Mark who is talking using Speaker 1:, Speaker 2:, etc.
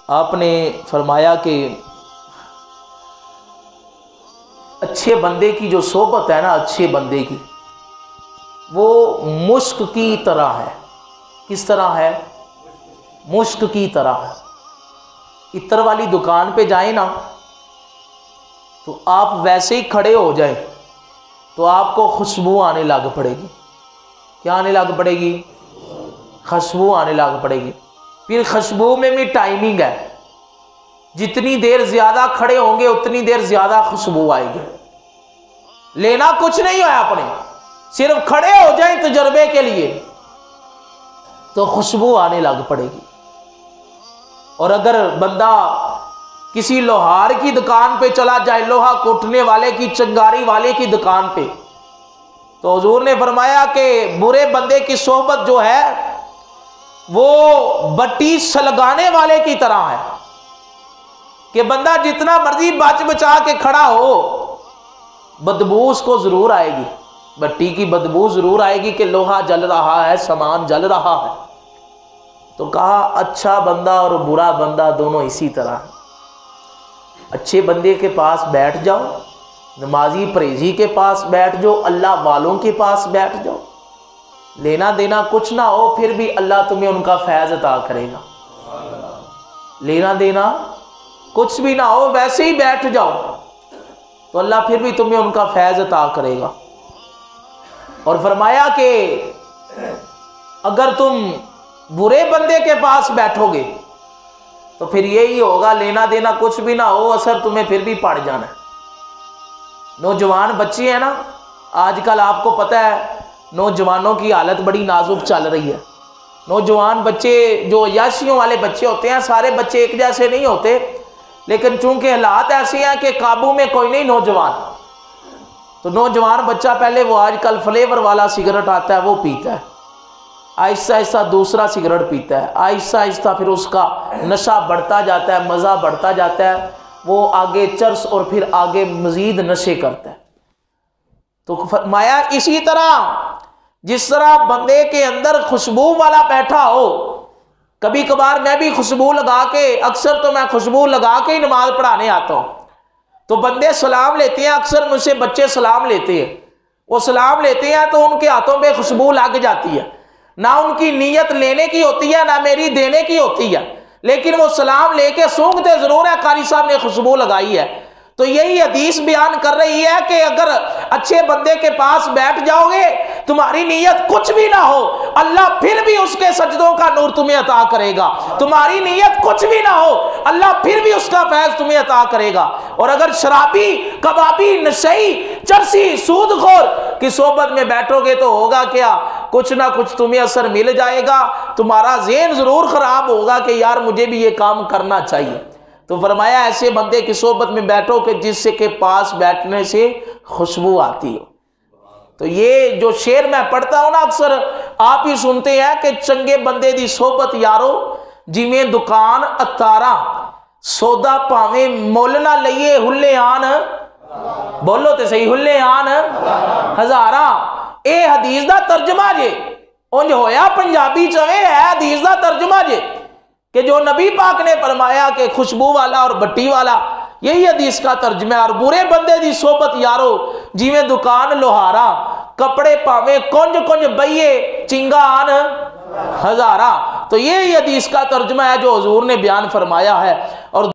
Speaker 1: आपने फरमाया कि अच्छे बंदे की जो सोबत है ना, अच्छे बंदे की, वो मुश्क की तरह है। किस तरह है? मुश्क की तरह है। इत्र वाली दुकान पे जाए ना, तो आप वैसे ही खड़े हो जाए तो आपको खुशबू आने लग पड़ेगी। क्या आने लग पड़ेगी? खुशबू आने लग पड़ेगी। फिर खुशबू में भी टाइमिंग है, जितनी देर ज्यादा खड़े होंगे उतनी देर ज्यादा खुशबू आएगी। लेना कुछ नहीं है आपने, सिर्फ खड़े हो जाए तजर्बे के लिए तो खुशबू आने लग पड़ेगी। और अगर बंदा किसी लोहार की दुकान पे चला जाए, लोहा कोटने वाले की, चंगारी वाले की दुकान पे, तो हुजूर ने फरमाया कि बुरे बंदे की सोहबत जो है वो बट्टी सलगाने वाले की तरह है कि बंदा जितना मर्जी बच बचा के खड़ा हो, बदबू उसको जरूर आएगी, बट्टी की बदबू जरूर आएगी कि लोहा जल रहा है, सामान जल रहा है। तो कहा अच्छा बंदा और बुरा बंदा दोनों इसी तरह है। अच्छे बंदे के पास बैठ जाओ, नमाजी परहेजी के पास बैठ जाओ, अल्लाह वालों के पास बैठ जाओ, लेना देना कुछ ना हो फिर भी अल्लाह तुम्हें उनका फैज़ अता करेगा। लेना देना कुछ भी ना हो, वैसे ही बैठ जाओ तो अल्लाह फिर भी तुम्हें उनका फैज़ अता करेगा। और फरमाया कि अगर तुम बुरे बंदे के पास बैठोगे तो फिर यही होगा, लेना देना कुछ भी ना हो, असर तुम्हें फिर भी पड़ जाना है। नौजवान बच्चे हैं ना, आजकल आपको पता है नौजवानों की हालत बड़ी नाजुक चल रही है। नौजवान बच्चे जो अय्याशियों वाले बच्चे होते हैं, सारे बच्चे एक जैसे नहीं होते, लेकिन चूंकि हालात ऐसे हैं कि काबू में कोई नहीं नौजवान, तो नौजवान बच्चा पहले वो आजकल फ्लेवर वाला सिगरेट आता है वो पीता है, आहिस्ता आहिस्ता दूसरा सिगरेट पीता है, आहिस्ता आहिस्ता फिर उसका नशा बढ़ता जाता है, मज़ा बढ़ता जाता है, वो आगे चर्स और फिर आगे मजीद नशे करता है। तो फरमाया इसी तरह जिस तरह बंदे के अंदर खुशबू वाला बैठा हो, कभी कभार मैं भी खुशबू लगा के, अक्सर तो मैं खुशबू लगा के ही नमाज पढ़ाने आता हूँ, तो बंदे सलाम लेते हैं, अक्सर मुझसे बच्चे सलाम लेते हैं, वो सलाम लेते हैं तो उनके हाथों पे खुशबू लग जाती है, ना उनकी नीयत लेने की होती है ना मेरी देने की होती है, लेकिन वो सलाम लेके सूंघते जरूर है कारी साहब ने खुशबू लगाई है। तो यही हदीस बयान कर रही है कि अगर अच्छे बंदे के पास बैठ जाओगे, तुम्हारी नीयत कुछ भी ना हो, अल्लाह फिर भी उसके सजदों का नूर तुम्हें अता करेगा। तुम्हारी नीयत कुछ भी ना हो, अल्लाह फिर भी उसका फैज तुम्हें अता करेगा। और अगर शराबी, कबाबी, नशई, चरसी, सूदखोर की सोबत में बैठोगे तो होगा क्या, कुछ ना कुछ तुम्हें असर मिल जाएगा, तुम्हारा ज़हन जरूर खराब होगा कि यार मुझे भी ये काम करना चाहिए। तो फरमाया ऐसे बंदे की सोबत में बैठो कि जिससे के पास बैठने से खुशबू आती हो। तो ये जो शेर मैं पढ़ता हूं ना, अक्सर आप ही सुनते हैं कि चंगे बंदे दी सोबत यारो जिमें दुकान अतारा, सौदा भावे मुल ना लईए हुल्ले आन, बोलो तो सही, हुल्ले आन हजारा। ए हदीस दा तर्जमा जे, उंज होया पंजाबी चवे है हदीस दा तर्जमा जे कि जो नबी पाक ने फरमाया कि खुशबू वाला और बट्टी वाला, यही हदीस का तर्जुमा है। और बुरे बंदे दी सोबत यारो जिवें दुकान लोहारा, कपड़े पावे कुंज कुंज बइये चिंगा आन हजारा। तो यही हदीस का तर्जुमा है जो हुजूर ने बयान फरमाया है। और